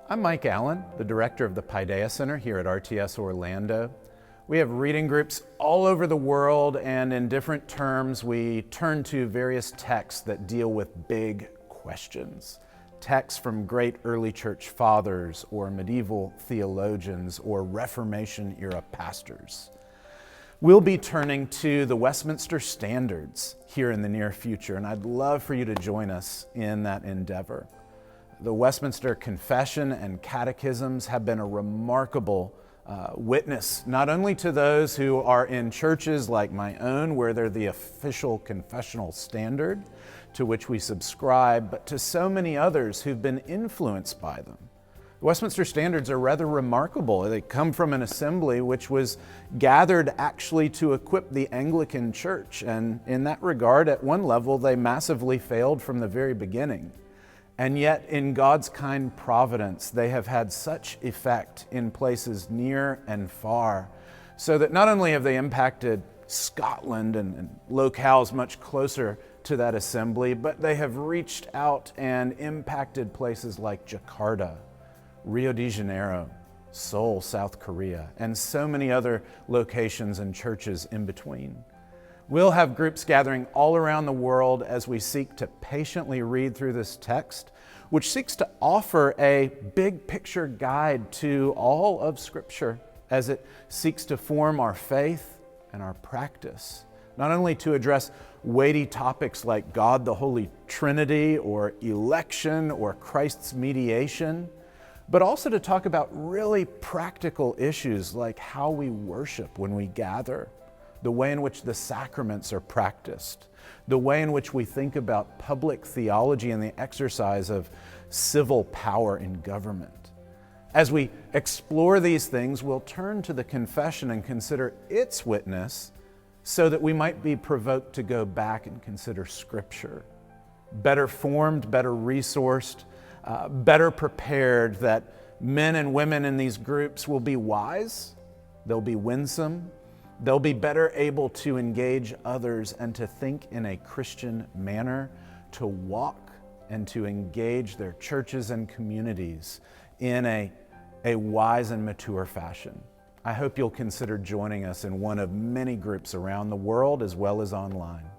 I'm Mike Allen, the director of the Paideia Center here at RTS Orlando. We have reading groups all over the world, and in different terms, we turn to various texts that deal with big questions. Texts from great early church fathers, or medieval theologians, or Reformation-era pastors. We'll be turning to the Westminster Standards here in the near future, and I'd love for you to join us in that endeavor. The Westminster Confession and Catechisms have been a remarkable witness, not only to those who are in churches like my own, where they're the official confessional standard to which we subscribe, but to so many others who've been influenced by them. The Westminster Standards are rather remarkable. They come from an assembly which was gathered actually to equip the Anglican Church, and in that regard, at one level, they massively failed from the very beginning. And yet, in God's kind providence, they have had such effect in places near and far, so that not only have they impacted Scotland and locales much closer to that assembly, but they have reached out and impacted places like Jakarta, Rio de Janeiro, Seoul, South Korea, and so many other locations and churches in between. We'll have groups gathering all around the world as we seek to patiently read through this text, which seeks to offer a big picture guide to all of Scripture as it seeks to form our faith and our practice, not only to address weighty topics like God the Holy Trinity or election or Christ's mediation, but also to talk about really practical issues like how we worship when we gather, the way in which the sacraments are practiced, the way in which we think about public theology and the exercise of civil power in government. As we explore these things, we'll turn to the confession and consider its witness so that we might be provoked to go back and consider Scripture. Better formed, better resourced, better prepared, that men and women in these groups will be wise, they'll be winsome, they'll be better able to engage others and to think in a Christian manner, to walk and to engage their churches and communities in a wise and mature fashion. I hope you'll consider joining us in one of many groups around the world as well as online.